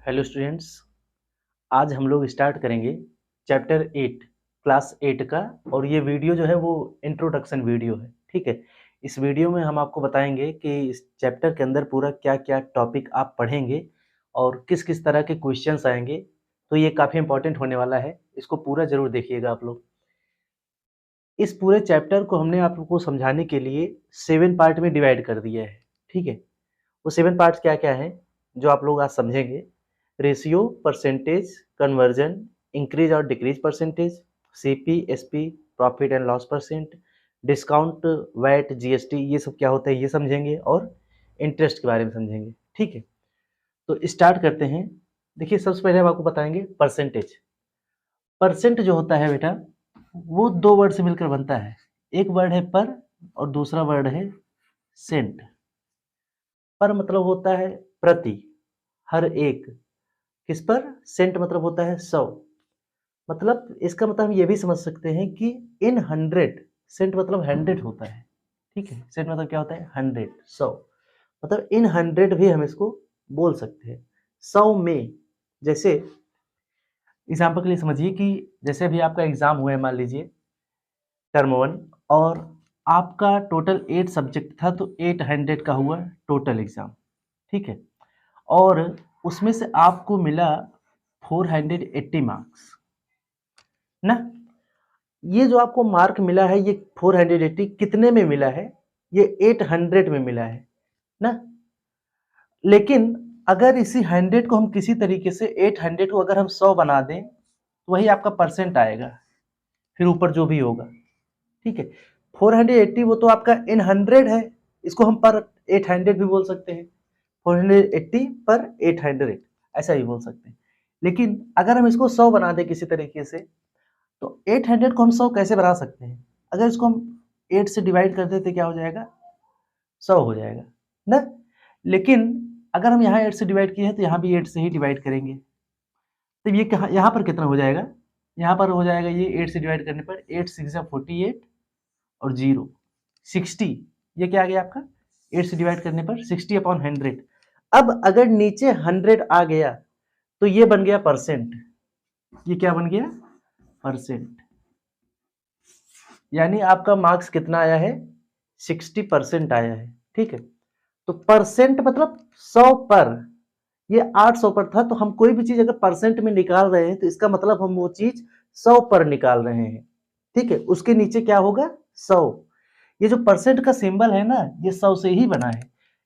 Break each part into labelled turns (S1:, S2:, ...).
S1: Hello students. आज हम लोग स्टार्ट करेंगे चैप्टर 8 क्लास 8 का। और ये वीडियो जो है वो इंट्रोडक्शन वीडियो है। ठीक है, इस वीडियो में हम आपको बताएंगे कि इस चैप्टर के अंदर पूरा क्या क्या टॉपिक आप पढ़ेंगे और किस किस तरह के क्वेश्चंस आएंगे। तो ये काफ़ी इंपॉर्टेंट होने वाला है, इसको पूरा ज़रूर देखिएगा आप लोग। इस पूरे चैप्टर को हमने आप लोग को समझाने के लिए 7 पार्ट में डिवाइड कर दिया है। ठीक है, वो 7 पार्ट्स क्या क्या हैं जो आप लोग आज समझेंगे। रेशियो, परसेंटेज, कन्वर्जन, इंक्रीज और decrease percentage, CP, SP, profit and loss percent, discount, VAT, GST, ये सब क्या होता है ये समझेंगे और इंटरेस्ट के बारे में समझेंगे। ठीक है, तो स्टार्ट करते हैं। देखिए, सबसे पहले हम आपको बताएंगे परसेंटेज। परसेंट जो होता है बेटा, वो दो वर्ड से मिलकर बनता है। एक वर्ड है पर और दूसरा वर्ड है सेंट। पर मतलब होता है प्रति, हर एक। किस पर? सेंट मतलब होता है 100। मतलब इसका मतलब हम ये भी समझ सकते हैं कि इन 100, सेंट मतलब 100 होता है। ठीक है, सेंट मतलब क्या होता है? 100, 100। मतलब इन 100 भी हम इसको बोल सकते हैं। 100 में, जैसे एग्जाम्पल के लिए समझिए कि जैसे अभी आपका एग्जाम हुआ है, मान लीजिए टर्म 1, और आपका टोटल 8 सब्जेक्ट था, तो 800 का हुआ टोटल एग्जाम। ठीक है, और उसमें से आपको मिला 480 मार्क्स ना। ये जो आपको मार्क मिला है, ये 480 कितने में मिला है? ये 800 में मिला है ना। लेकिन अगर इसी 100 को हम किसी तरीके से 800 को अगर हम 100 बना दें तो वही आपका परसेंट आएगा, फिर ऊपर जो भी होगा। ठीक है, 480 वो तो आपका इन 100 है, इसको हम पर 800 भी बोल सकते हैं। 480 पर 800 ऐसा भी बोल सकते हैं। लेकिन अगर हम इसको 100 बना दें किसी तरीके से, तो 800 को हम 100 कैसे बना सकते हैं? अगर इसको हम 8 से डिवाइड कर देते क्या हो जाएगा? 100 हो जाएगा ना। लेकिन अगर हम यहाँ 8 से डिवाइड किए हैं तो यहाँ भी 8 से ही डिवाइड करेंगे। तो ये कहाँ, यहाँ पर कितना हो जाएगा? यहाँ पर हो जाएगा ये 8 से डिवाइड करने पर 8 6 48 और 0 60। ये क्या आ गया आपका? 8 से डिवाइड करने पर 60/100। अब अगर नीचे 100 आ गया तो ये बन गया परसेंट। ये क्या बन गया? परसेंट। यानी आपका मार्क्स कितना आया है? 60% आया है। ठीक है, तो परसेंट मतलब 100 पर। ये 800 पर था, तो हम कोई भी चीज अगर परसेंट में निकाल रहे हैं तो इसका मतलब हम वो चीज 100 पर निकाल रहे हैं। ठीक है, उसके नीचे क्या होगा? 100। ये जो परसेंट का सिंबल है ना, ये 100 से ही बना है।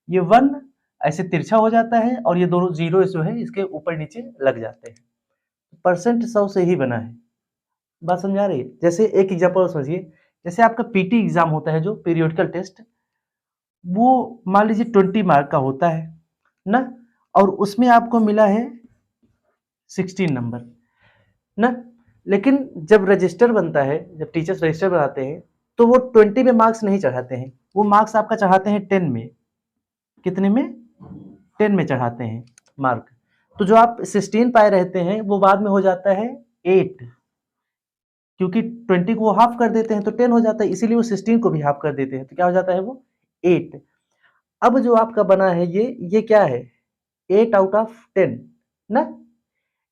S1: ये 1 ऐसे तिरछा हो जाता है और ये दोनों जीरो जो है इसके ऊपर नीचे लग जाते हैं। परसेंट 100 से ही बना है। बात समझ आ रही है? जैसे एक एग्जांपल समझिए, जैसे आपका पीटी एग्जाम होता है जो पीरियोडिकल टेस्ट, वो मान लीजिए 20 मार्क का होता है ना, और उसमें आपको मिला है 16 नंबर ना। लेकिन जब रजिस्टर बनता है, जब टीचर्स रजिस्टर बनाते हैं, तो वो 20 में मार्क्स नहीं चढ़ाते हैं, वो मार्क्स आपका चढ़ाते हैं 10 में। कितने में? 10 में चढ़ाते हैं मार्क। तो जो आप 16 पाए रहते हैं वो बाद में हो जाता है 8, क्योंकि 20 को हाफ कर देते हैं तो 10 हो जाता है, इसीलिए वो 16 को भी हाफ कर देते हैं, तो क्या हो जाता है वो 8। अब जो आपका बना है ये क्या है? 8/10 ना।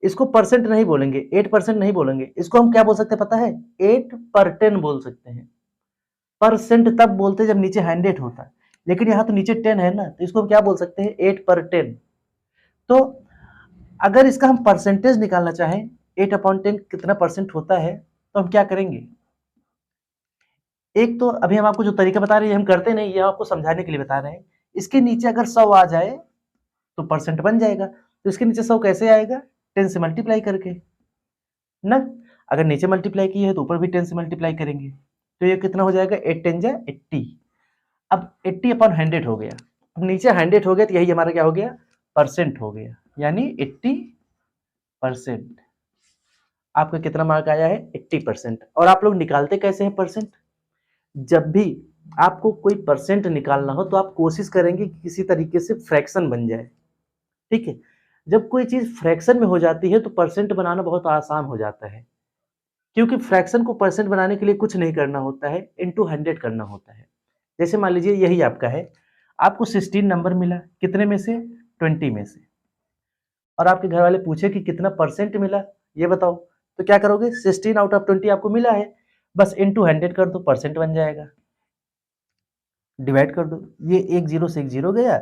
S1: इसको परसेंट नहीं बोलेंगे, 8% नहीं बोलेंगे, इसको हम क्या बोल सकते हैं पता है? 8/10 बोल सकते हैं। परसेंट तब बोलते हैं जब नीचे 100 होता है, लेकिन यहाँ तो नीचे 10 है ना, तो इसको हम क्या बोल सकते हैं? 8/10। तो अगर इसका हम परसेंटेज निकालना चाहें, 8/10 कितना परसेंट होता है, तो हम क्या करेंगे? एक तो अभी हम आपको जो तरीका बता रहे हैं हम करते नहीं, ये आपको समझाने के लिए बता रहे हैं। इसके नीचे अगर 100 आ जाए तो परसेंट बन जाएगा। तो इसके नीचे 100 कैसे आएगा? 10 से मल्टीप्लाई करके ना। अगर नीचे मल्टीप्लाई किए है तो ऊपर भी 10 से मल्टीप्लाई करेंगे, तो ये कितना हो जाएगा? 8 10 जा 80। अब 80/100 हो गया। अब नीचे 100 हो गया तो यही हमारा क्या हो गया? परसेंट हो गया, यानी 80%। आपका कितना मार्क आया है? 80%। और आप लोग निकालते कैसे हैं परसेंट? जब भी आपको कोई परसेंट निकालना हो तो आप कोशिश करेंगे कि किसी तरीके से फ्रैक्शन बन जाए। ठीक है, जब कोई चीज फ्रैक्शन में हो जाती है तो परसेंट बनाना बहुत आसान हो जाता है, क्योंकि फ्रैक्शन को परसेंट बनाने के लिए कुछ नहीं करना होता है, इनटू 100 करना होता है। जैसे मान लीजिए यही आपका है, आपको 16 नंबर मिला, कितने में से? 20 में से। और आपके घर वाले पूछे कि कितना परसेंट मिला ये बताओ, तो क्या करोगे, 16 आउट ऑफ 20 आपको मिला है, बस इनटू 100 कर दो, परसेंट बन जाएगा। डिवाइड कर दो, ये एक जीरो से एक जीरो गया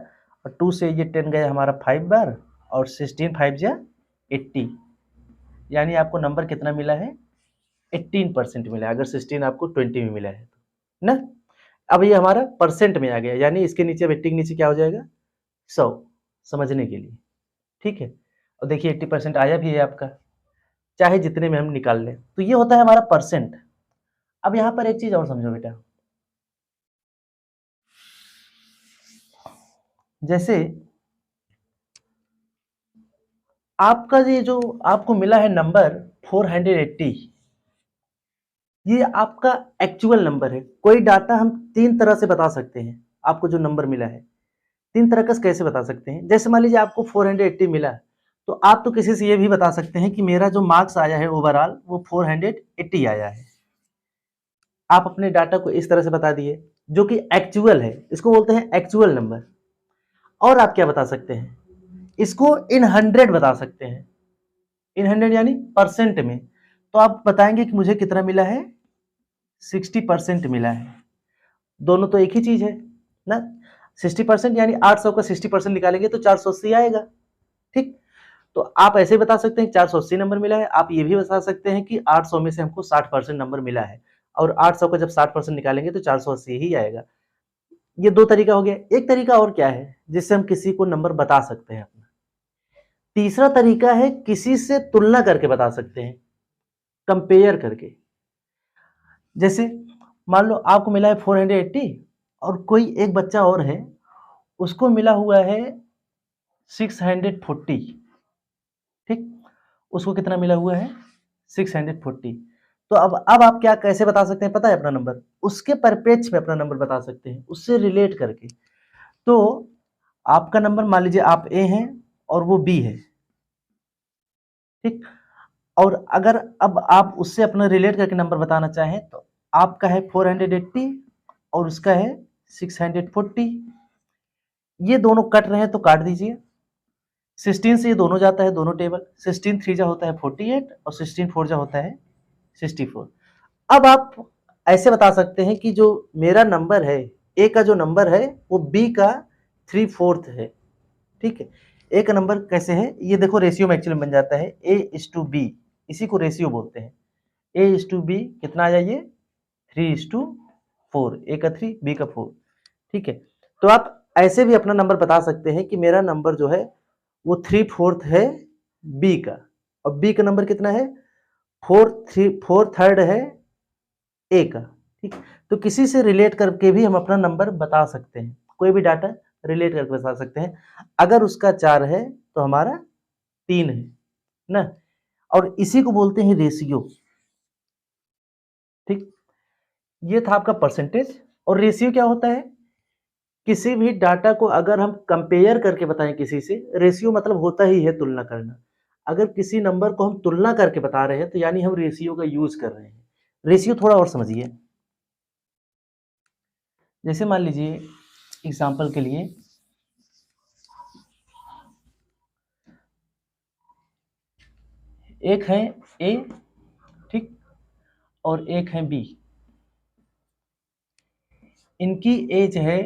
S1: और 2 से ये 10 गया हमारा 5 बार, और 16 5 जा 80, यानी आपको नंबर कितना मिला है, 18% मिला है, अगर 16 आपको 20 में मिला है तो ना। अब ये हमारा परसेंट में आ गया, यानी इसके नीचे 80 के नीचे क्या हो जाएगा, 100, समझने के लिए, ठीक है। और देखिए 80% आया भी है आपका, चाहे जितने में हम निकाल लें, तो ये होता है हमारा परसेंट। अब यहाँ पर एक चीज और समझो बेटा, जैसे आपका ये जो आपको मिला है नंबर 480, ये आपका एक्चुअल नंबर है। कोई डाटा हम तीन तरह से बता सकते हैं, आपको जो नंबर मिला है तीन तरह का कैसे बता सकते हैं। जैसे मान लीजिए आपको 480 मिला, तो आप तो किसी से ये भी बता सकते हैं कि मेरा जो मार्क्स आया है ओवरऑल वो 480 आया है। आप अपने डाटा को इस तरह से बता दिए, जो कि एक्चुअल है, इसको बोलते हैं एक्चुअल नंबर। और आप क्या बता सकते हैं, इसको इन 100 बता सकते हैं, इन 100 यानी परसेंट में। तो आप बताएंगे कि मुझे कितना मिला है, 60% मिला है। दोनों तो एक ही चीज है ना, 60% यानी 800 का 60% निकालेंगे तो 480 आएगा, ठीक। तो आप ऐसे बता सकते हैं 480 नंबर मिला है। आप ये भी बता सकते हैं कि 800 में से हमको 60% नंबर मिला है, और 800 का जब 60% निकालेंगे तो 480 ही आएगा। ये दो तरीका हो गया। एक तरीका और क्या है जिससे हम किसी को नंबर बता सकते हैं अपना, तीसरा तरीका है किसी से तुलना करके बता सकते हैं, कंपेयर करके। जैसे मान लो आपको मिला है 480 और कोई एक बच्चा और है उसको मिला हुआ है 640, ठीक। उसको कितना मिला हुआ है, 640। तो अब आप क्या कैसे बता सकते हैं पता है, अपना नंबर उसके परिप्रेक्ष्य में अपना नंबर बता सकते हैं, उससे रिलेट करके। तो आपका नंबर मान लीजिए आप ए हैं और वो बी है, ठीक। और अगर अब आप उससे अपना रिलेट करके नंबर बताना चाहें तो आपका है 480 और उसका है 640, ये दोनों कट रहे हैं तो काट दीजिए। 16 से ये दोनों जाता है, दोनों टेबल, 16 3 जा होता है 48 और 16 4 जा होता है 64। अब आप ऐसे बता सकते हैं कि जो मेरा नंबर है, ए का जो नंबर है वो बी का 3/4 है, ठीक है। ए का नंबर कैसे है, ये देखो रेशियो में एक्चुअली बन जाता है A:B, इसी को रेशियो बोलते हैं। A:B कितना आ जाइए, 3:4, ए का 3 बी का 4, ठीक है। तो आप ऐसे भी अपना नंबर बता सकते हैं कि मेरा नंबर जो है वो 3/4 है बी का, और बी का नंबर कितना है 4/3 है ए का, ठीक। तो किसी से रिलेट करके भी हम अपना नंबर बता सकते हैं, कोई भी डाटा रिलेट करके बता सकते हैं। अगर उसका 4 है तो हमारा 3 है ना, और इसी को बोलते हैं रेशियो, ठीक। ये था आपका परसेंटेज। और रेशियो क्या होता है, किसी भी डाटा को अगर हम कंपेयर करके बताएं किसी से, रेशियो मतलब होता ही है तुलना करना। अगर किसी नंबर को हम तुलना करके बता रहे हैं तो यानी हम रेशियो का यूज कर रहे हैं। रेशियो थोड़ा और समझिए, जैसे मान लीजिए एग्जांपल के लिए एक है ए, ठीक, और एक है बी। इनकी एज है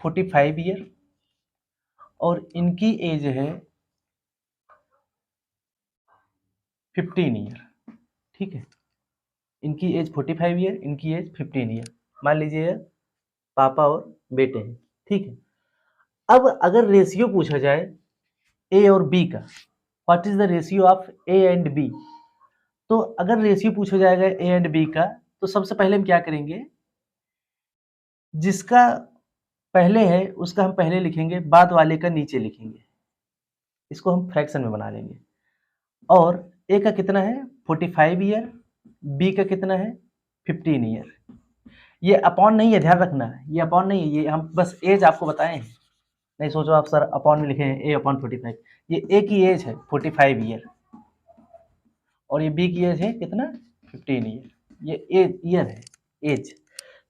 S1: 45 ईयर और इनकी एज है 15 ईयर, ठीक है। इनकी एज 45 ईयर, इनकी एज 15 ईयर, मान लीजिए पापा और बेटे हैं, ठीक है। अब अगर रेशियो पूछा जाए ए और बी का, what is the ratio of A and B, तो अगर रेशियो पूछा जाएगा ए एंड बी का तो सबसे पहले हम क्या करेंगे, जिसका पहले है उसका हम पहले लिखेंगे, बाद वाले का नीचे लिखेंगे, इसको हम फ्रैक्शन में बना लेंगे। और ए का कितना है 45 ईयर, बी का कितना है 15 ईयर। ये अपॉन नहीं है, ध्यान रखना, ये अपॉन नहीं है, ये हम बस एज आपको बताए हैं। नहीं सोचो आप सर अपॉन में लिखे हैं A/45, ये ए की एज है 45 ईयर और ये बी की एज है कितना 15 ईयर, ये ईयर है एज।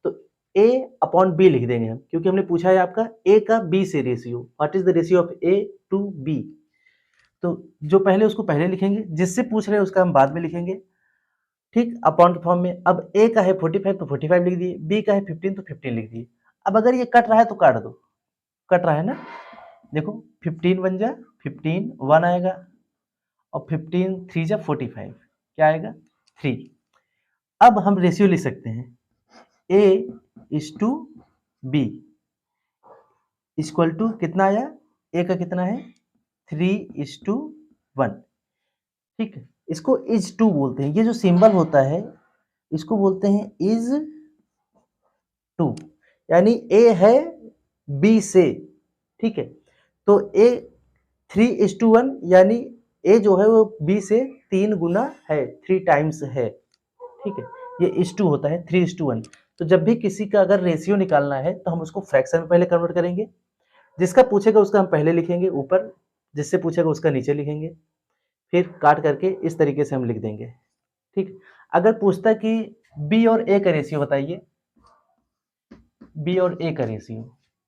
S1: तो a अपॉन b लिख देंगे हम, क्योंकि हमने पूछा है आपका a का b से ratio, what is the ratio of a to b। तो जो पहले उसको पहले लिखेंगे, जिससे पूछ रहे हैं उसका हम बाद में लिखेंगे, ठीक, अपॉन के फॉर्म में। अब a का है 45 तो 45 लिख दिए, b का है 15 तो 15 लिख दिए। अब अगर ये कट रहा है तो काट दो, कट रहा है ना, देखो 15 बन जा 15 1 आएगा, और 15 3 जा 45, क्या आएगा 3। अब हम रेशियो लिख सकते हैं a is to b equal to कितना आया, a का कितना है 3:1, ठीक है। इसको इज टू बोलते हैं, ये जो सिंबल होता है इसको बोलते हैं इज टू, यानी a है b से, ठीक है। तो a 3:1 यानी a जो है वो b से 3 गुना है, 3 टाइम्स है, ठीक है। ये इज टू होता है 3:1। तो जब भी किसी का अगर रेशियो निकालना है तो हम उसको फ्रैक्शन में पहले कन्वर्ट करेंगे, जिसका पूछेगा उसका हम पहले लिखेंगे ऊपर, जिससे पूछेगा उसका नीचे लिखेंगे, फिर काट करके इस तरीके से हम लिख देंगे, ठीक। अगर पूछता कि b और a का रेशियो बताइए, b और a का रेशियो,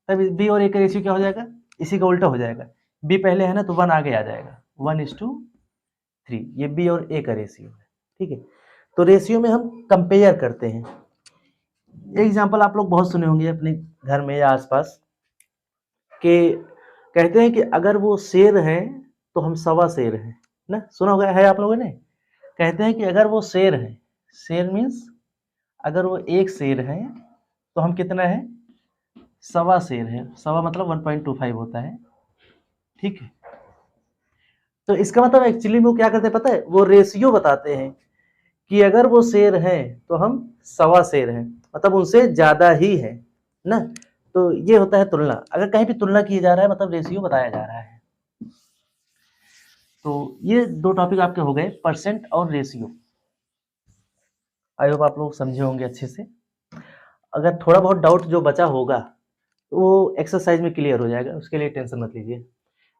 S1: तब b और a का रेशियो क्या हो जाएगा, इसी का उल्टा हो जाएगा, b पहले है ना तो 1 आगे आ जाएगा, 1:3, ये b और a का रेशियो है, ठीक है। तो रेशियो में हम कंपेयर करते हैं। एग्जाम्पल आप लोग बहुत सुने होंगे अपने घर में या आसपास, कि कहते हैं कि अगर वो शेर है तो हम सवा शेर हैं ना, सुना होगा है आप लोगों ने। कहते हैं कि अगर वो शेर है, शेर मीन्स अगर वो एक शेर है तो हम कितना है, सवा शेर है, सवा मतलब 1.25 होता है, ठीक है। तो इसका मतलब एक्चुअली में वो क्या करते हैं पता है, वो रेशियो बताते हैं कि अगर वो शेर है तो हम सवा शेर हैं, मतलब उनसे ज्यादा ही है ना। तो ये होता है तुलना, अगर कहीं भी तुलना किया जा रहा है मतलब रेशियो बताया जा रहा है। तो ये दो टॉपिक आपके हो गए, परसेंट और रेशियो। आई होप आप लोग समझे होंगे अच्छे से। अगर थोड़ा बहुत डाउट जो बचा होगा तो वो एक्सरसाइज में क्लियर हो जाएगा, उसके लिए टेंशन मत लीजिए।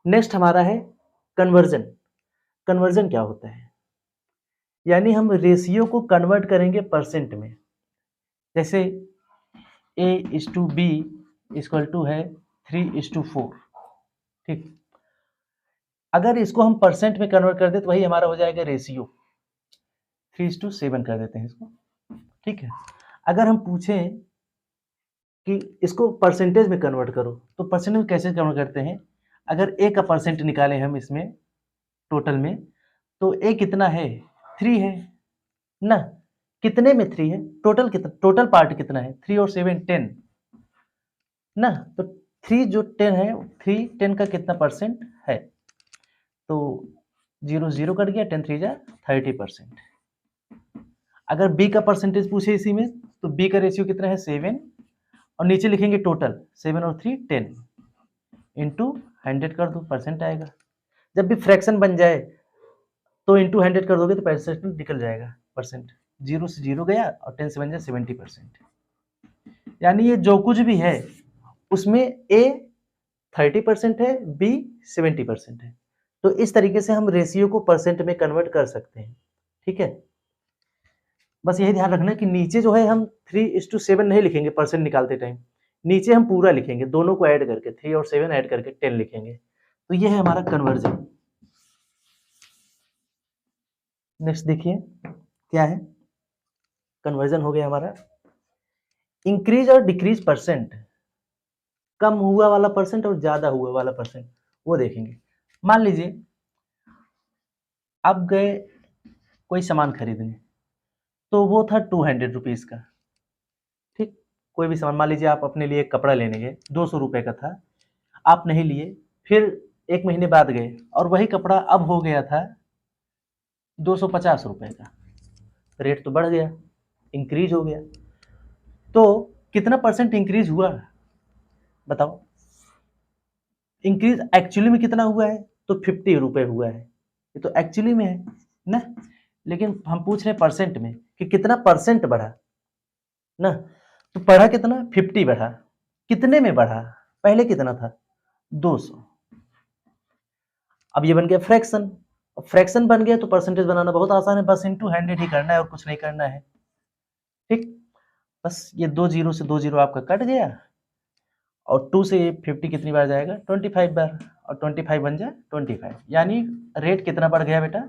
S1: नेक्स्ट हमारा है कन्वर्जन। कन्वर्जन क्या होता है, यानी हम रेशियो को कन्वर्ट करेंगे परसेंट में। जैसे a:b इक्वल टू है 3:4, ठीक। अगर इसको हम परसेंट में कन्वर्ट कर दे तो वही हमारा हो जाएगा रेशियो, 3:7 कर देते हैं इसको, ठीक है। अगर हम पूछें कि इसको परसेंटेज में कन्वर्ट करो तो परसेंटेज में कैसे कन्वर्ट करते हैं, अगर a का परसेंट निकालें हम इसमें टोटल में, तो a कितना है 3 है ना, कितने में 3 है, टोटल कितना, टोटल पार्ट कितना है 3 और 7 10 ना, तो 3 जो 10 है 3 10 का कितना परसेंट है, तो 0 0 कट गया, 10 3 जा 30%। अगर b का परसेंटेज पूछे इसी में तो b का रेशियो कितना है 7, और नीचे लिखेंगे टोटल 7 और 3 10 इंटू 100 कर दो, परसेंट आएगा। जब भी फ्रैक्शन बन जाए तो इंटू 100 कर दोगे तो परसेंट निकल जाएगा, परसेंट 0 से 0 गया और 10 से बन जाए 70%। यानी ये जो कुछ भी है उसमें a 30% है, b 70% है। तो इस तरीके से हम रेशियो को परसेंट में कन्वर्ट कर सकते हैं, ठीक है। बस यही ध्यान रखना कि नीचे जो है हम 3:7 नहीं लिखेंगे परसेंट निकालते टाइम, नीचे हम पूरा लिखेंगे, दोनों को ऐड करके 3 और 7 ऐड करके 10 लिखेंगे। तो ये है हमारा कन्वर्जन। नेक्स्ट देखिए क्या है, कन्वर्जन हो गया हमारा। इंक्रीज और डिक्रीज परसेंट, कम हुआ वाला परसेंट और ज्यादा हुआ वाला परसेंट वो देखेंगे। मान लीजिए आप गए कोई सामान खरीदने, तो वो था 200 रुपीज का, ठीक। कोई भी सामान, मान लीजिए आप अपने लिए कपड़ा लेने गए, 200 रुपए का था, आप नहीं लिए, फिर 1 महीने बाद गए और वही कपड़ा अब हो गया था 250 रुपए का, रेट तो बढ़ गया, इंक्रीज हो गया। तो कितना परसेंट इंक्रीज हुआ बताओ, इंक्रीज एक्चुअली में कितना हुआ है, तो 50 रुपए हुआ है, ये तो एक्चुअली में है ना, लेकिन हम पूछ रहे हैं परसेंट में कि कितना परसेंट बढ़ा ना, तो बढ़ा कितना 50 बढ़ा, कितने में बढ़ा, पहले कितना था 200। अब ये बन गया फ्रैक्शन, फ्रैक्शन बन गया तो परसेंटेज बनाना बहुत आसान है, बस इंटू 100 ही करना है और कुछ नहीं करना है, ठीक। बस ये 2 जीरो से 2 जीरो आपका कट गया और 2 से 50 कितनी बार जाएगा 25 बार और 25 बन जाए 25 यानी रेट कितना बढ़ गया बेटा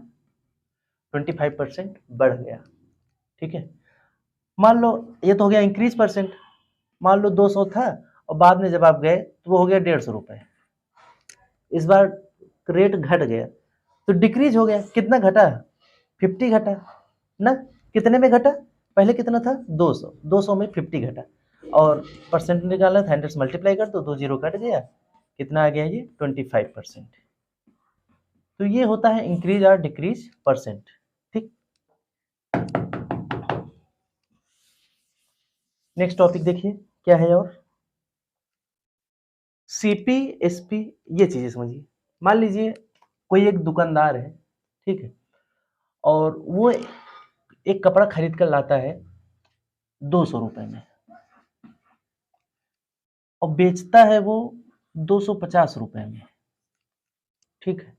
S1: 25% बढ़ गया। ठीक है, मान लो ये तो हो गया इंक्रीज परसेंट। मान लो 200 था और बाद में जब आप गए तो वो हो गया 150 रुपए। इस बार रेट घट गया तो डिक्रीज हो गया, कितना घटा 50 घटा ना। कितने में घटा, पहले कितना था 200, 200 में 50 घटा और परसेंट निकाला था 100 से मल्टीप्लाई कर दो, 2 जीरो कट गया, कितना आ गया ये 25%। तो ये होता है इंक्रीज और डिक्रीज परसेंट। ठीक, नेक्स्ट टॉपिक देखिए क्या है और सीपी एसपी, ये चीजें समझिए। मान लीजिए कोई एक दुकानदार है, ठीक है, और वो एक कपड़ा खरीद कर लाता है 200 रुपए में और बेचता है वो 250 रुपए में। ठीक है,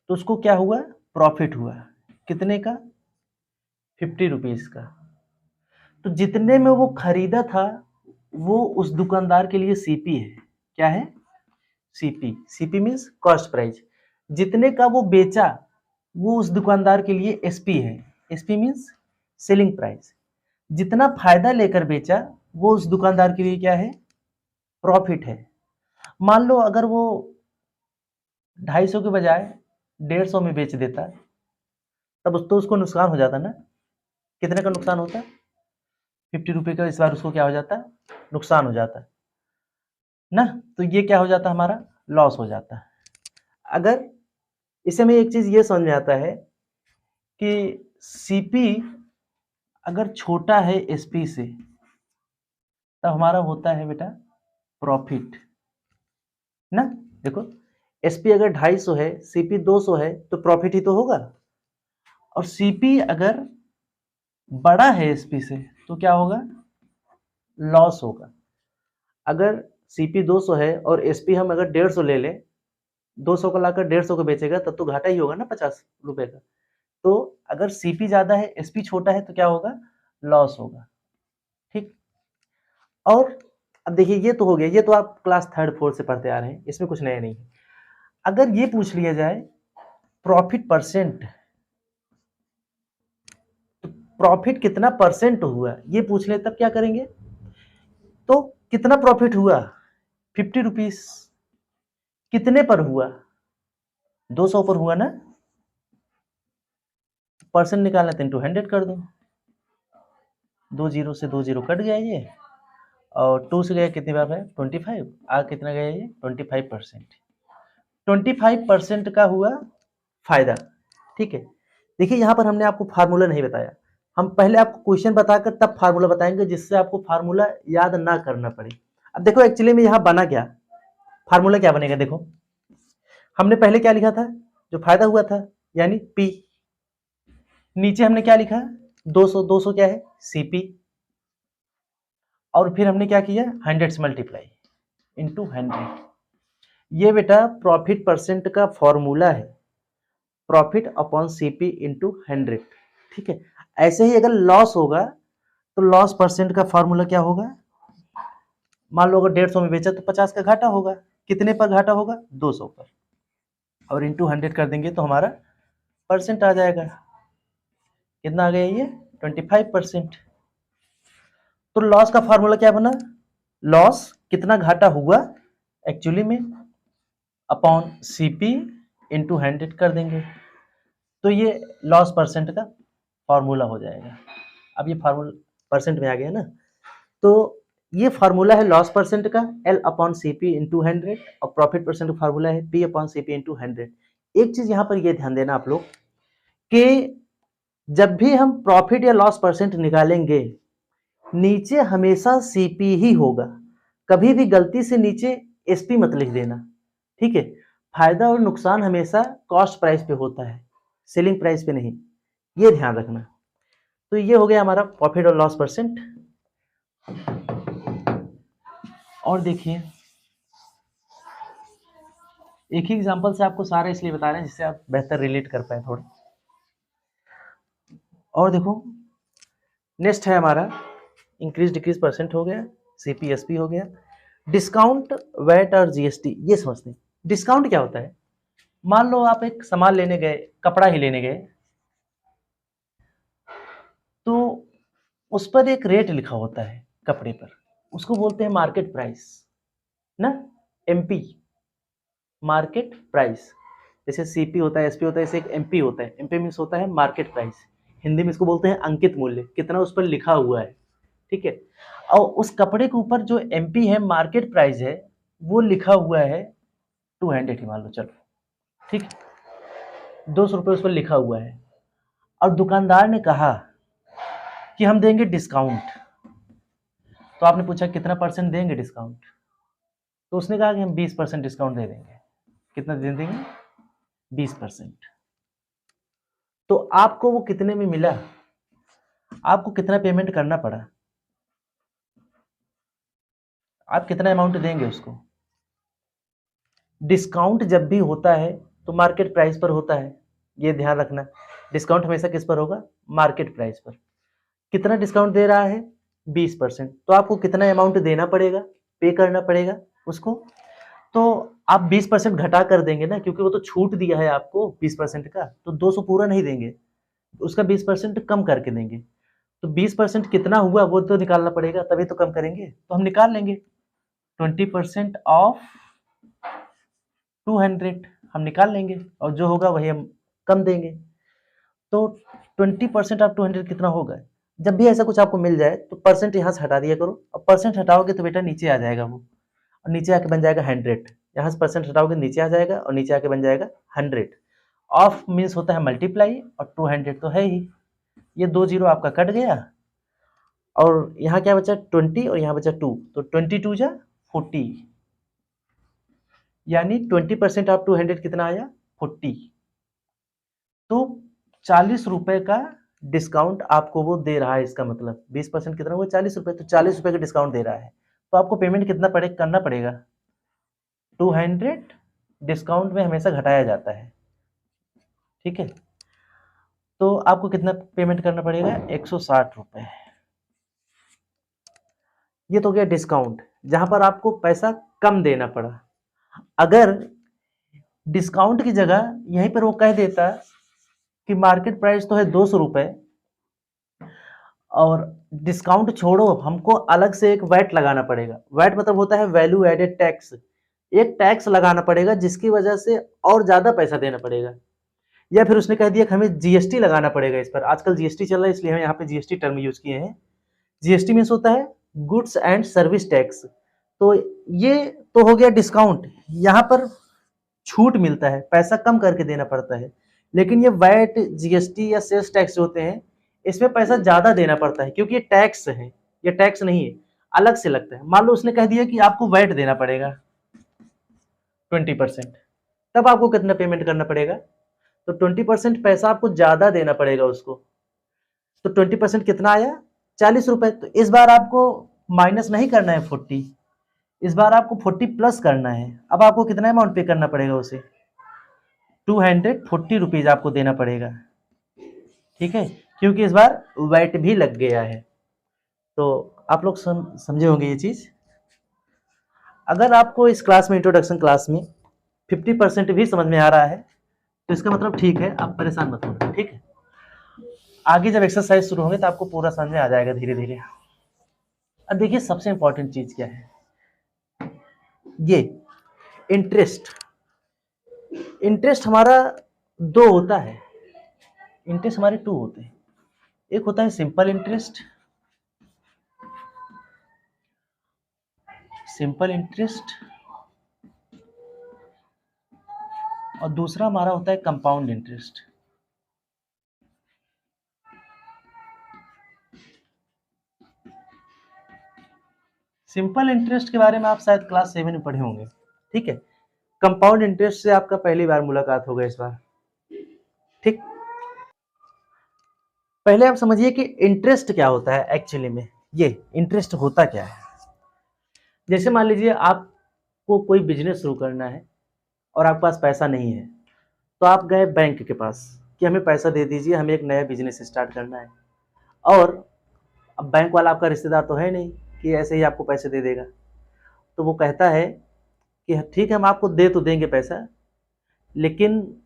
S1: तो उसको क्या हुआ, प्रॉफिट हुआ, कितने का 50 रुपीज का। तो जितने में वो खरीदा था वो उस दुकानदार के लिए सीपी है। क्या है, CP. CP means cost price. जितने का वो बेचा वो उस दुकानदार के लिए एसपी है। SP means selling price. जितना फायदा लेकर बेचा वो उस दुकानदार के लिए क्या है, प्रॉफिट है। मान लो अगर वो 250 के बजाय 150 में बेच देता तब तो उसको नुकसान हो जाता ना। कितने का नुकसान होता, 50 रुपए का इस बार उसको क्या हो जाता, नुकसान हो जाता ना। तो ये क्या हो जाता, हमारा लॉस हो जाता। अगर इसे में एक चीज ये समझ में आता है कि सीपी अगर छोटा है एसपी से तब हमारा होता है बेटा प्रॉफिट ना। देखो एसपी अगर 250 है, सीपी 200 है तो प्रॉफिट ही तो होगा। और सीपी अगर बड़ा है एसपी से तो क्या होगा, लॉस होगा। अगर सीपी 200 है और एसपी हम अगर 150 ले लें, 200 को लाकर 150 को बेचेगा तब तो घाटा ही होगा ना 50 रुपए का। तो अगर सीपी ज्यादा है एसपी छोटा है तो क्या होगा, लॉस होगा। ठीक, और अब देखिए ये तो हो गया, ये तो आप क्लास 3rd 4th से पढ़ते आ रहे हैं, इसमें कुछ नया नहीं है। अगर ये पूछ लिया जाए प्रॉफिट परसेंट, तो प्रॉफिट कितना परसेंट हुआ ये पूछ ले तब क्या करेंगे। तो कितना प्रॉफिट हुआ 50 रुपीज, कितने पर हुआ 200 पर हुआ ना। परसेंट निकालना तो इंटू 100 कर दो, 2 जीरो से 2 जीरो कट गया ये और 2 से गया कितनी बार है 25, आ कितना गया ये 25%। 25% का हुआ फायदा। ठीक है, देखिए यहाँ पर हमने आपको फार्मूला नहीं बताया, हम पहले आपको क्वेश्चन बताकर तब फार्मूला बताएंगे जिससे आपको फार्मूला याद ना करना पड़े। अब देखो एक्चुअली में यहाँ बना क्या, फार्मूला क्या बनेगा, देखो हमने पहले क्या लिखा था, जो फायदा हुआ था यानी पी, नीचे हमने क्या लिखा 200, 200 क्या है सीपी, और फिर हमने क्या किया 100 से मल्टीप्लाई इंटू 100। ये बेटा प्रॉफिट परसेंट का फॉर्मूला है, प्रॉफिट अपॉन सीपी इंटू 100। ठीक है, ऐसे ही अगर लॉस होगा तो लॉस परसेंट का फॉर्मूला क्या होगा, मान लो अगर 150 में बेचा तो 50 का घाटा होगा, कितने पर घाटा होगा 200 पर, और इंटू 100 कर देंगे तो हमारा परसेंट आ जाएगा, कितना आ गया ये 25%। तो लॉस का फॉर्मूला क्या बना, लॉस कितना घाटा हुआ एक्चुअली में अपॉन सीपी इंटू 100 कर देंगे तो ये लॉस परसेंट का फॉर्मूला हो जाएगा। अब ये फार्मूला परसेंट में आ गया ना, तो ये फार्मूला है लॉस परसेंट का L upon C P into 100 और प्रॉफिट परसेंट का फार्मूला है P upon C P into 100। एक चीज यहाँ पर ये ध्यान देना आप लोग कि जब भी हम प्रॉफिट या लॉस परसेंट निकालेंगे नीचे हमेशा सीपी ही होगा, कभी भी गलती से नीचे एसपी मत लिख देना। ठीक है, फायदा और नुकसान हमेशा कॉस्ट प्राइस पे होता है, सेलिंग प्राइस पे नहीं, ये ध्यान रखना। तो ये हो गया हमारा प्रॉफिट और लॉस परसेंट। और देखिए एक ही एग्जांपल से आपको सारा इसलिए बता रहे हैं जिससे आप बेहतर रिलेट कर पाए थोड़ा। और देखो नेक्स्ट है हमारा इंक्रीज डिक्रीज परसेंट हो गया, सीपीएसपी हो गया, डिस्काउंट, वैट और जीएसटी ये समझते हैं। डिस्काउंट क्या होता है? मान लो आप एक सामान लेने गए, कपड़ा ही लेने गए, तो उस पर एक रेट लिखा होता है कपड़े पर, उसको बोलते हैं मार्केट प्राइस ना, एमपी, मार्केट प्राइस। जैसे सीपी होता है, एसपी होता है, ऐसे एक एमपी होता है। एमपी मीन्स होता है मार्केट प्राइस, हिंदी में इसको बोलते हैं अंकित मूल्य, कितना उस पर लिखा हुआ है, ठीक है। और उस कपड़े के ऊपर जो एमपी है, मार्केट प्राइस है, वो लिखा हुआ है 200 ही मान लो, चलो ठीक है, 200 रुपये उस पर लिखा हुआ है। और दुकानदार ने कहा कि हम देंगे डिस्काउंट, तो आपने पूछा कितना परसेंट देंगे डिस्काउंट, तो उसने कहा कि हम 20% डिस्काउंट दे देंगे। कितना दे देंगे? 20%। तो आपको वो कितने में मिला? आपको कितना पेमेंट करना पड़ा? आप कितना अमाउंट देंगे उसको? डिस्काउंट जब भी होता है तो मार्केट प्राइस पर होता है, ये ध्यान रखना। डिस्काउंट हमेशा किस पर होगा? मार्केट प्राइस पर। कितना डिस्काउंट दे रहा है? 20%। तो आपको कितना अमाउंट देना पड़ेगा, पे करना पड़ेगा उसको? तो आप 20% घटा कर देंगे ना, क्योंकि वो तो छूट दिया है आपको 20% का, तो 200 पूरा नहीं देंगे, उसका 20% कम करके देंगे। तो 20% कितना हुआ वो तो निकालना पड़ेगा, तभी तो कम करेंगे, तो हम निकाल लेंगे 20% ऑफ 200 हम निकाल लेंगे, और जो होगा वही हम कम देंगे। तो 20% ऑफ 200 कितना होगा? जब भी ऐसा कुछ आपको मिल जाए तो परसेंट यहाँ से हटा दिया करो, और परसेंट हटाओगे तो बेटा नीचे आ जाएगा वो, और नीचे आके बन जाएगा 100। यहाँ से परसेंट हटाओगे नीचे आ जाएगा, और नीचे आके बन जाएगा 100। ऑफ मीन्स होता है मल्टीप्लाई, और 200 तो है ही, ये 2 जीरो आपका कट गया, और यहाँ क्या बचा? 20, और यहाँ बचा 2, तो 22 जा 40, यानी 20% ऑफ 200 कितना आया? 40। तो 40 रुपए का डिस्काउंट आपको वो दे रहा है, इसका मतलब 20% कितना हुआ? 40 रुपए, तो 40 रुपए का डिस्काउंट दे रहा है। तो आपको पेमेंट कितना करना पड़ेगा? 200 डिस्काउंट में हमेशा घटाया जाता है, ठीक है। तो आपको कितना पेमेंट करना पड़ेगा? 160 रुपए। ये तो गया डिस्काउंट, जहां पर आपको पैसा कम देना पड़ा। अगर डिस्काउंट की जगह यहीं पर वो कह देता कि मार्केट प्राइस तो है 200 रुपए, और डिस्काउंट छोड़ो, हमको अलग से एक वैट लगाना पड़ेगा। वैट मतलब होता है वैल्यू एडेड टैक्स। एक टैक्स लगाना पड़ेगा जिसकी वजह से और ज्यादा पैसा देना पड़ेगा। या फिर उसने कह दिया कि हमें जीएसटी लगाना पड़ेगा इस पर, आजकल जीएसटी चल रहा है इसलिए हम यहाँ पे जीएसटी टर्म यूज किए हैं। जीएसटी मीन्स होता है गुड्स एंड सर्विस टैक्स। तो ये तो हो गया डिस्काउंट, यहाँ पर छूट मिलता है, पैसा कम करके देना पड़ता है। लेकिन ये वैट, जीएसटी या सेल्स टैक्स होते हैं, इसमें पैसा ज्यादा देना पड़ता है, क्योंकि ये टैक्स है, ये टैक्स नहीं है, अलग से लगता है। मान लो उसने कह दिया कि आपको वैट देना पड़ेगा 20%, तब आपको कितना पेमेंट करना पड़ेगा? तो 20% पैसा आपको ज्यादा देना पड़ेगा उसको। तो 20% कितना आया? 40 रुपए। तो इस बार आपको माइनस नहीं करना है 40, इस बार आपको 40 प्लस करना है। अब आपको कितना अमाउंट पे करना पड़ेगा उसे? 240 रुपीज आपको देना पड़ेगा, ठीक है, क्योंकि इस बार वैट भी लग गया है। तो आप लोग समझे होंगे ये चीज। अगर आपको इस क्लास में, इंट्रोडक्शन क्लास में 50% भी समझ में आ रहा है तो इसका मतलब ठीक है, आप परेशान मत होना, ठीक है। आगे जब एक्सरसाइज शुरू होंगे तो आपको पूरा समझ में आ जाएगा धीरे धीरे। अब देखिए सबसे इंपॉर्टेंट चीज क्या है, ये इंटरेस्ट। इंटरेस्ट हमारा दो होता है, इंटरेस्ट हमारे 2 होते हैं। एक होता है सिंपल इंटरेस्ट, सिंपल इंटरेस्ट, और दूसरा हमारा होता है कंपाउंड इंटरेस्ट। सिंपल इंटरेस्ट के बारे में आप शायद क्लास 7 में पढ़े होंगे, ठीक है। कंपाउंड इंटरेस्ट से आपका पहली बार मुलाकात होगा इस बार, ठीक। पहले आप समझिए कि इंटरेस्ट क्या होता है एक्चुअली में। ये इंटरेस्ट होता क्या है? जैसे मान लीजिए आपको कोई बिजनेस शुरू करना है और आपके पास पैसा नहीं है, तो आप गए बैंक के पास कि हमें पैसा दे दीजिए, हमें एक नया बिजनेस स्टार्ट करना है। और अब बैंक वाला आपका रिश्तेदार तो है नहीं कि ऐसे ही आपको पैसे दे देगा। तो वो कहता है कि ठीक है, हम आपको दे तो देंगे पैसा, लेकिन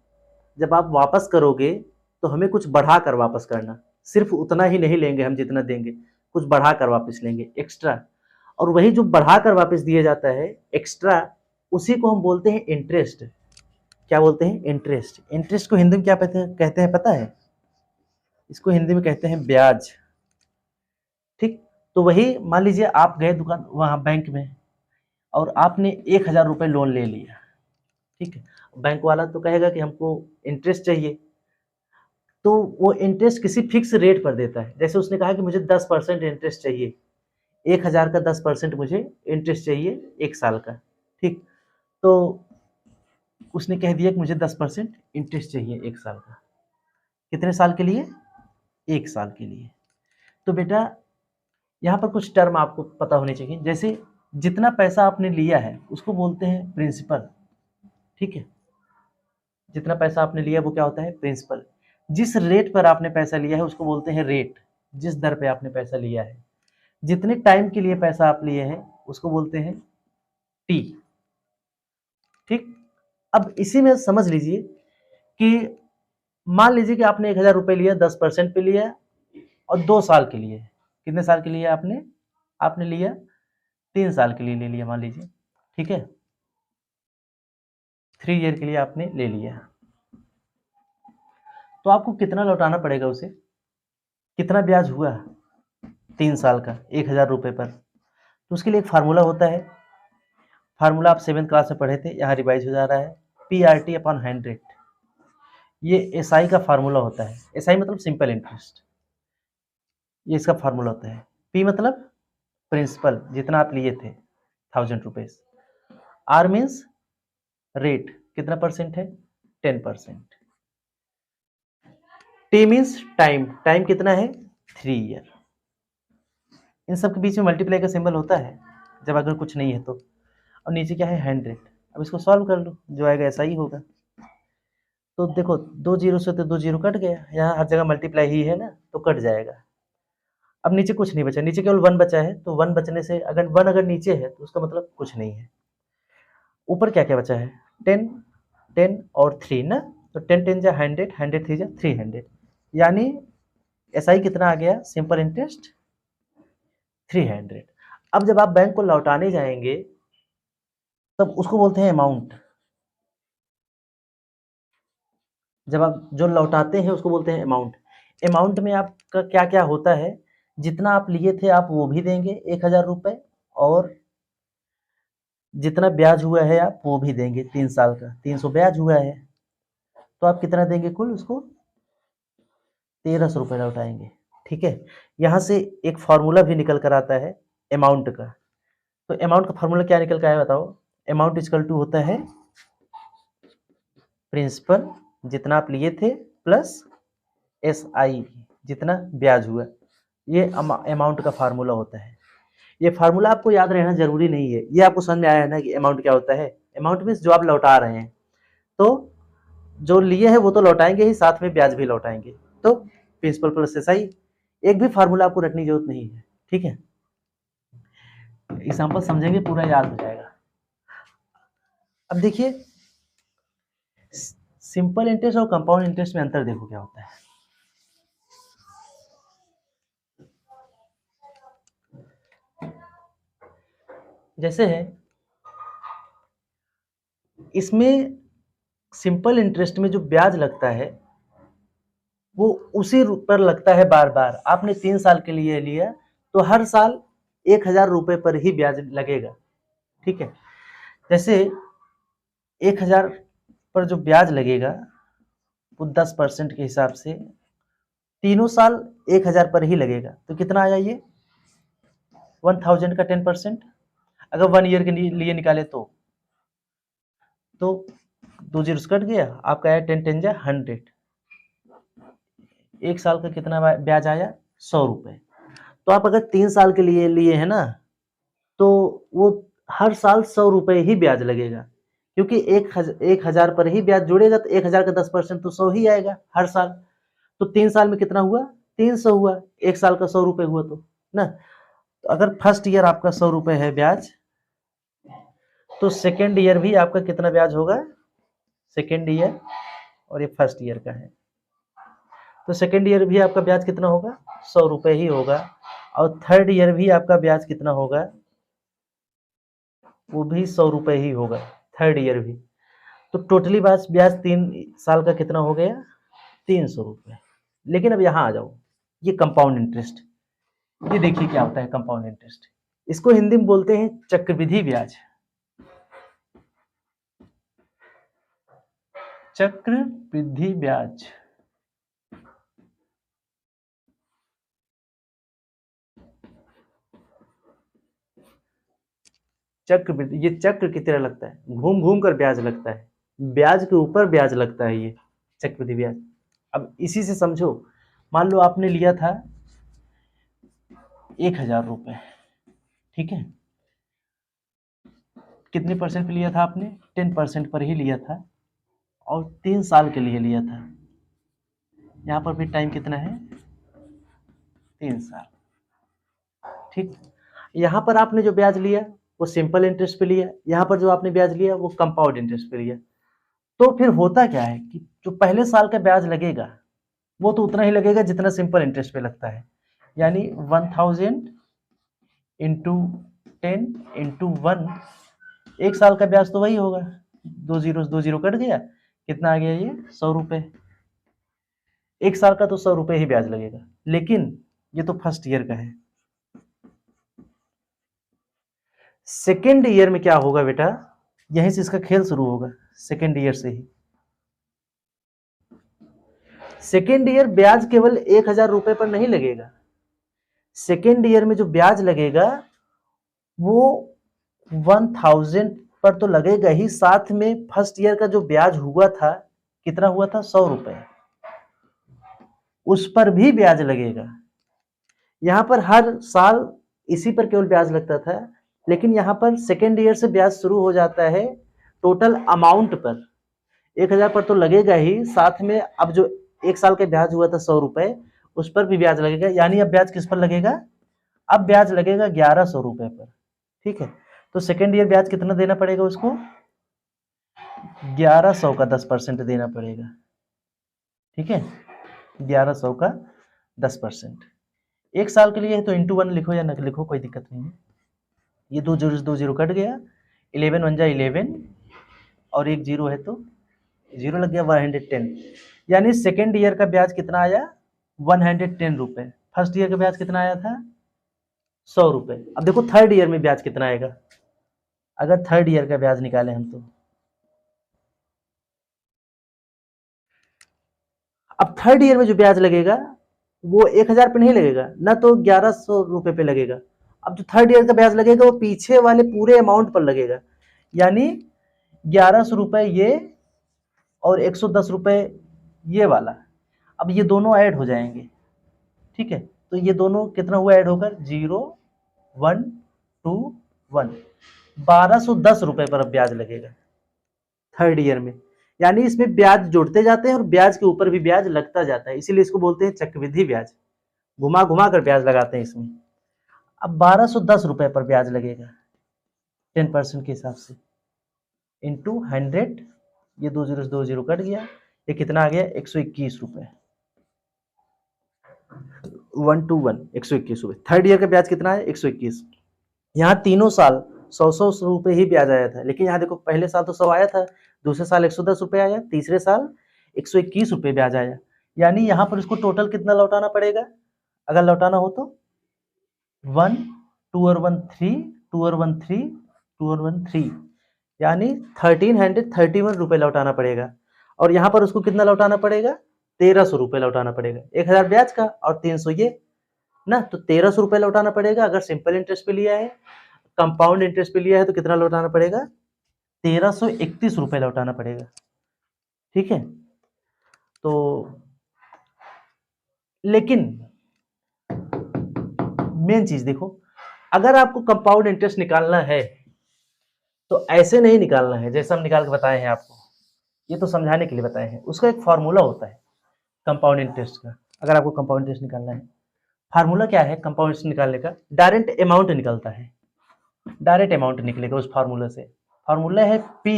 S1: जब आप वापस करोगे तो हमें कुछ बढ़ा कर वापस करना। सिर्फ उतना ही नहीं लेंगे हम जितना देंगे, कुछ बढ़ा कर वापस लेंगे, एक्स्ट्रा। और वही जो बढ़ा कर वापस दिया जाता है एक्स्ट्रा, उसी को हम बोलते हैं इंटरेस्ट। क्या बोलते हैं? इंटरेस्ट। इंटरेस्ट को हिंदी में क्या कहते हैं पता है? इसको हिंदी में कहते हैं ब्याज। ठीक, तो वही मान लीजिए आप गए दुकान वहाँ बैंक में और आपने 1,000 रुपये लोन ले लिया। ठीक है, बैंक वाला तो कहेगा कि हमको इंटरेस्ट चाहिए, तो वो इंटरेस्ट किसी फिक्स रेट पर देता है। जैसे उसने कहा कि मुझे 10% इंटरेस्ट चाहिए, 1,000 का 10% मुझे इंटरेस्ट चाहिए 1 साल का। ठीक, तो उसने कह दिया कि मुझे 10% इंटरेस्ट चाहिए 1 साल का। कितने साल के लिए? 1 साल के लिए। तो बेटा यहाँ पर कुछ टर्म आपको पता होने चाहिए। जैसे जितना पैसा आपने लिया है उसको बोलते हैं प्रिंसिपल। ठीक है, जितना पैसा आपने लिया वो क्या होता है? प्रिंसिपल। जिस रेट पर आपने पैसा लिया है उसको बोलते हैं रेट, जिस दर पे आपने पैसा लिया है। जितने टाइम के लिए पैसा आप लिए हैं उसको बोलते हैं टी। ठीक, अब इसी में समझ लीजिए कि मान लीजिए कि आपने 1,000 रुपये लिया, 10% पे लिया और 2 साल के लिए। कितने साल के लिए आपने लिया? 3 साल के लिए ले लिया मान लीजिए। ठीक है, 3 ईयर के लिए आपने ले लिया, तो आपको कितना लौटाना पड़ेगा उसे? कितना ब्याज हुआ 3 साल का 1,000 रुपये पर? तो उसके लिए एक फार्मूला होता है। फार्मूला आप 7th क्लास में पढ़े थे, यहाँ रिवाइज हो जा रहा है। PRT/100, ये SI का फार्मूला होता है। SI मतलब सिंपल इंटरेस्ट, ये इसका फार्मूला होता है। P मतलब प्रिंसिपल, जितना आप लिए थे 1000 रुपीज। R मीन्स रेट, कितना परसेंट है? 10%। T मीन्स टाइम, टाइम कितना है? 3 ईयर। इन सब के बीच में मल्टीप्लाई का सिंबल होता है जब अगर कुछ नहीं है तो। और नीचे क्या है? 100। अब इसको सॉल्व कर लो, जो आएगा ऐसा ही होगा। तो देखो 2 जीरो से तो 2 जीरो कट गया, यहाँ हर जगह मल्टीप्लाई ही है ना, तो कट जाएगा। अब नीचे कुछ नहीं बचा, नीचे केवल 1 बचा है। तो 1 बचने से अगर 1 अगर नीचे है तो उसका मतलब कुछ नहीं है। ऊपर क्या क्या बचा है? 10, 10 और 3 ना, तो 10 10 जा 100, 100 3 जा 300, यानी SI कितना आ गया? Simple interest 300। अब जब आप बैंक को लौटाने जाएंगे तब उसको बोलते हैं अमाउंट। जब आप जो लौटाते हैं उसको बोलते हैं अमाउंट। अमाउंट में आपका क्या क्या होता है? जितना आप लिए थे आप वो भी देंगे 1,000 रुपये, और जितना ब्याज हुआ है आप वो भी देंगे। 3 साल का 300 ब्याज हुआ है, तो आप कितना देंगे कुल? उसको 1,300 रुपये लौटाएंगे। ठीक है, यहाँ से एक फॉर्मूला भी निकल कर आता है अमाउंट का। तो अमाउंट का फॉर्मूला क्या निकल कर आया बताओ? अमाउंट इक्वल टू होता है प्रिंसिपल, जितना आप लिए थे, प्लस SI, जितना ब्याज हुआ। ये अमाउंट का फार्मूला होता है। ये फार्मूला आपको याद रहना जरूरी नहीं है। ये आपको समझ में आया है ना कि अमाउंट क्या होता है? अमाउंट मीन्स जो आप लौटा रहे हैं, तो जो लिए हैं वो तो लौटाएंगे ही, साथ में ब्याज भी लौटाएंगे। तो प्रिंसिपल प्लस SI, एक भी फार्मूला आपको रटने की जरूरत नहीं है। ठीक है, एग्जाम्पल समझेंगे पूरा याद हो जाएगा। अब देखिए सिंपल इंटरेस्ट और कंपाउंड इंटरेस्ट में अंतर देखो क्या होता है। जैसे है इसमें सिंपल इंटरेस्ट में जो ब्याज लगता है वो उसी पर लगता है बार बार। आपने 3 साल के लिए लिया तो हर साल 1,000 रुपये पर ही ब्याज लगेगा। ठीक है, जैसे 1,000 पर जो ब्याज लगेगा वो 10% के हिसाब से तीनों साल 1,000 पर ही लगेगा। तो कितना आया ये? 1,000 का 10%। अगर 1 ईयर के लिए निकाले तो 2 जीरो कट गया, आपका आया 10 10 जा 100। 1 साल का कितना ब्याज आया? 100 रुपये। तो आप अगर 3 साल के लिए लिए है ना, तो वो हर साल 100 रुपये ही ब्याज लगेगा, क्योंकि 1,000 पर ही ब्याज जुड़ेगा, तो 1,000 का 10% तो 100 ही आएगा हर साल। तो 3 साल में कितना हुआ? 300 हुआ। 1 साल का 100 रुपये हुआ, तो ना। तो अगर फर्स्ट ईयर आपका 100 रुपये है ब्याज, तो सेकेंड ईयर भी आपका कितना ब्याज होगा, सेकेंड ईयर, और ये फर्स्ट ईयर का है, तो सेकेंड ईयर भी आपका ब्याज कितना होगा, 100 रुपये ही होगा। और थर्ड ईयर भी आपका ब्याज कितना होगा, वो भी 100 रुपये ही होगा, थर्ड ईयर भी। तो टोटली ब्याज 3 साल का कितना हो गया, 300 रुपये। लेकिन अब यहाँ आ जाओ, ये कंपाउंड इंटरेस्ट, ये देखिए क्या होता है कंपाउंड इंटरेस्ट। इसको हिंदी में बोलते हैं चक्रवृद्धि ब्याज, चक्रवृद्धि ब्याज। चक्रवृद्धि, ये चक्र की तरह लगता है, घूम घूम कर ब्याज लगता है, ब्याज के ऊपर ब्याज लगता है ये चक्रवृद्धि ब्याज। अब इसी से समझो, मान लो आपने लिया था 1000 रुपये, ठीक है, कितने परसेंट पे लिया था आपने, 10% पर ही लिया था, और 3 साल के लिए लिया था। यहाँ पर भी टाइम कितना है, 3 साल, ठीक। यहाँ पर आपने जो ब्याज लिया वो सिंपल इंटरेस्ट पे लिया, यहाँ पर जो आपने ब्याज लिया वो कंपाउंड इंटरेस्ट पे लिया। तो फिर होता क्या है कि जो पहले साल का ब्याज लगेगा वो तो उतना ही लगेगा जितना सिंपल इंटरेस्ट पे लगता है, यानी 1000 इंटू 10 इंटू 1, एक साल का ब्याज तो वही होगा, 2 जीरो कट गया, कितना आ गया ये, 100 रुपये। एक साल का तो 100 रुपये ही ब्याज लगेगा। लेकिन ये तो फर्स्ट ईयर का है, सेकेंड ईयर में क्या होगा बेटा, यहीं से इसका खेल शुरू होगा, सेकेंड ईयर से ही। सेकेंड ईयर ब्याज केवल 1000 रुपये पर नहीं लगेगा, सेकेंड ईयर में जो ब्याज लगेगा वो 1000 पर तो लगेगा ही, साथ में फर्स्ट ईयर का जो ब्याज हुआ था, कितना हुआ था, 100 रुपये, उस पर भी ब्याज लगेगा। यहां पर हर साल इसी पर केवल ब्याज लगता था, लेकिन यहां पर सेकेंड ईयर से ब्याज शुरू हो जाता है टोटल अमाउंट पर, 1000 पर तो लगेगा ही, साथ में अब जो एक साल का ब्याज हुआ था 100 रुपये, उस पर भी ब्याज लगेगा। यानी अब ब्याज किस पर लगेगा, अब ब्याज लगेगा 1100 रुपये पर, ठीक है। तो सेकेंड ईयर ब्याज कितना देना पड़ेगा उसको, 1100 का 10% देना पड़ेगा, ठीक है, 1100 का 10%। एक साल के लिए है तो इंटू 1 लिखो या न लिखो, कोई दिक्कत नहीं है। ये 2 जीरो कट गया, 11 1 जा 11, और एक जीरो है तो जीरो लग गया, 110। यानी सेकेंड ईयर का ब्याज कितना आया, 110 रुपये। फर्स्ट ईयर का ब्याज कितना आया था, 100 रुपये। अब देखो थर्ड ईयर में ब्याज कितना आएगा, अगर थर्ड ईयर का ब्याज निकालें हम, तो अब थर्ड ईयर में जो ब्याज लगेगा वो 1000 पे नहीं लगेगा ना, तो 1100 रुपये पे लगेगा। अब जो थर्ड ईयर का ब्याज लगेगा वो पीछे वाले पूरे अमाउंट पर लगेगा, यानी 1100 रुपये ये और 110 रुपये ये वाला। अब ये दोनों ऐड हो जाएंगे, ठीक है, तो ये दोनों कितना हुआ ऐड होकर, 0 1 2 1, 1210 रुपये पर अब ब्याज लगेगा थर्ड ईयर में। यानी इसमें ब्याज जोड़ते जाते हैं और ब्याज के ऊपर भी ब्याज लगता जाता है, इसीलिए इसको बोलते हैं चक्रवृद्धि ब्याज, घुमा घुमा कर ब्याज लगाते हैं इसमें। अब 1210 रुपये पर ब्याज लगेगा 10% के हिसाब से, इंटू 100, ये 2 जीरो कट गया, ये कितना आ गया, 121 रुपये, 121 121 रुपये। थर्ड ईयर का ब्याज कितना है, 121। यहाँ तीनों साल 100 रुपये ही ब्याज आया था, लेकिन यहाँ देखो पहले साल तो 100 आया था, दूसरे साल 110 रुपये आया, तीसरे साल 121 रुपये ब्याज आया। यानी यहाँ पर इसको टोटल कितना लौटाना पड़ेगा, अगर लौटाना हो तो 1 2 और 1 3 2 और 1 3 2 और 1 3, यानी 1331 रुपये लौटाना पड़ेगा। और यहाँ पर उसको कितना लौटाना पड़ेगा, 1300 रुपये लौटाना पड़ेगा, 1000 ब्याज का और 300 ये ना, तो 1300 रुपये लौटाना पड़ेगा अगर सिंपल इंटरेस्ट पे लिया है। कंपाउंड इंटरेस्ट पे लिया है तो कितना लौटाना पड़ेगा, 1331 रुपये लौटाना पड़ेगा, ठीक है। तो लेकिन मेन चीज देखो, अगर आपको कंपाउंड इंटरेस्ट निकालना है तो ऐसे नहीं निकालना है जैसे हम निकाल के बताए हैं आपको, ये तो समझाने के लिए बताए हैं, उसका एक फॉर्मूला होता है कंपाउंड इंटरेस्ट का। अगर आपको कंपाउंड इंटरेस्ट निकालना है फार्मूला क्या है कंपाउंड इंटरेस्ट निकालने का? डायरेक्ट अमाउंट निकलता है, डायरेक्ट अमाउंट निकलेगा उस फार्मूला से। फार्मूला है P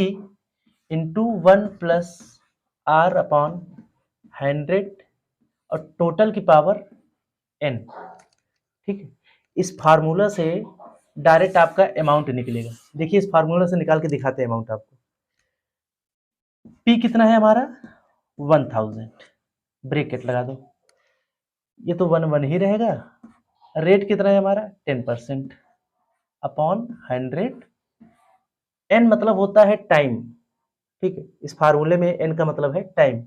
S1: into 1 plus R upon 100 और टोटल की पावर n। ठीक है, इस फार्मूला से डायरेक्ट आपका अमाउंट निकलेगा। देखिए इस फार्मूला से निकाल के दिखाते हैं अमाउंट आपको। P कितना है हमारा 1000, ब्रैकेट लगा दो, ये तो 1 ही रहेगा। रेट कितना है हमारा 10% अपॉन 100, n मतलब होता है टाइम। ठीक है, इस फार्मूले में n का मतलब है टाइम,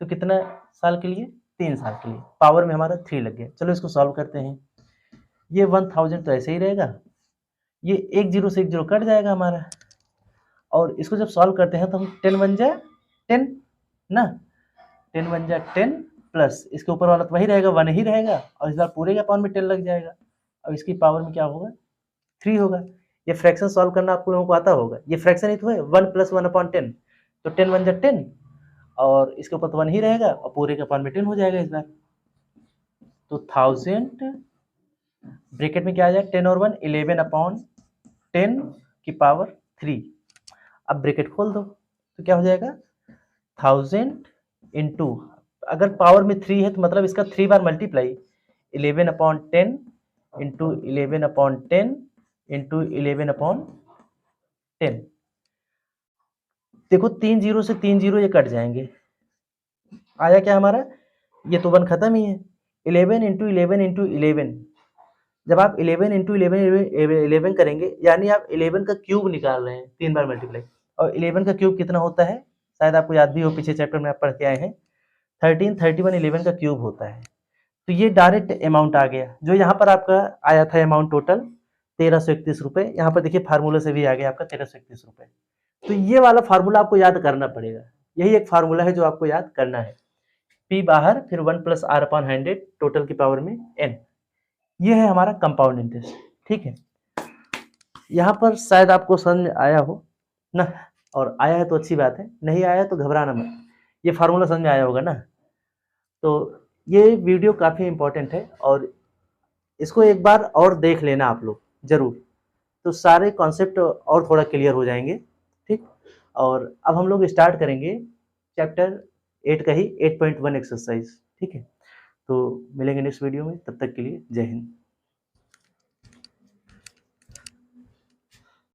S1: तो कितना साल के लिए 3 साल के लिए, पावर में हमारा 3 लग गया। चलो इसको सॉल्व करते हैं। ये 1000 तो ऐसे ही रहेगा, ये एक जीरो से एक जीरो कट जाएगा हमारा, और इसको जब सॉल्व करते हैं तो हम 10 बन जाए 10 ना, 10 बन जाए 10 प्लस इसके ऊपर वाला तो वही रहेगा 1 ही रहेगा, और इस बार पूरे के पावर में 10 लग जाएगा, और इसकी पावर में क्या होगा 3 होगा। ये फ्रैक्शन सॉल्व करना आपको लोगों को आता होगा, ये फ्रैक्शन ही तो है 1 प्लस 1 अपॉन 10, तो 10 बन जाए 10 और इसके ऊपर तो 1 ही रहेगा और पूरे के पावर में 10 हो जाएगा इस बार। तो 1000 ब्रैकेट में क्या आ जाएगा 10 और 1 11 अपॉन 10 की पावर 3। अब ब्रैकेट खोल दो तो क्या हो जाएगा 1000 इंटू, अगर पावर में 3 है तो मतलब इसका 3 बार multiply 11 upon 10 into 11 upon 10 into 11 upon 10। देखो 3 जीरो से 3 जीरो ये कट जाएंगे, आया क्या हमारा, ये तो 1 खत्म ही है। 11 इंटू 11 इंटू 11, जब आप 11 इंटू 11 करेंगे यानी आप 11 का क्यूब निकाल रहे हैं 3 बार मल्टीप्लाई, और 11 का क्यूब कितना होता है, शायद आपको याद भी हो, पीछे चैप्टर में आप पढ़ के आए हैं 13 31 11 का क्यूब होता है। तो ये डायरेक्ट अमाउंट आ गया, जो यहाँ पर आपका आया था अमाउंट टोटल 1331 रुपये, यहाँ पर देखिए फार्मूला से भी आ गया आपका 1331 रुपये। तो ये वाला फार्मूला आपको याद करना पड़ेगा, यही एक फार्मूला है जो आपको याद करना है। P बाहर, फिर 1 प्लस R अपॉन 100 टोटल की पावर में n, ये है हमारा कंपाउंड इंटरेस्ट। ठीक है, यहाँ पर शायद आपको समझ में आया हो ना, और आया है तो अच्छी बात है, नहीं आया तो घबराना मत, ये फार्मूला समझ में आया होगा ना। तो ये वीडियो काफ़ी इम्पोर्टेंट है और इसको एक बार और देख लेना आप लोग ज़रूर, तो सारे कॉन्सेप्ट और थोड़ा क्लियर हो जाएंगे। ठीक, और अब हम लोग स्टार्ट करेंगे चैप्टर 8 का ही 8.1 एक्सरसाइज। ठीक है, तो मिलेंगे नेक्स्ट वीडियो में, तब तक के लिए जय हिंद।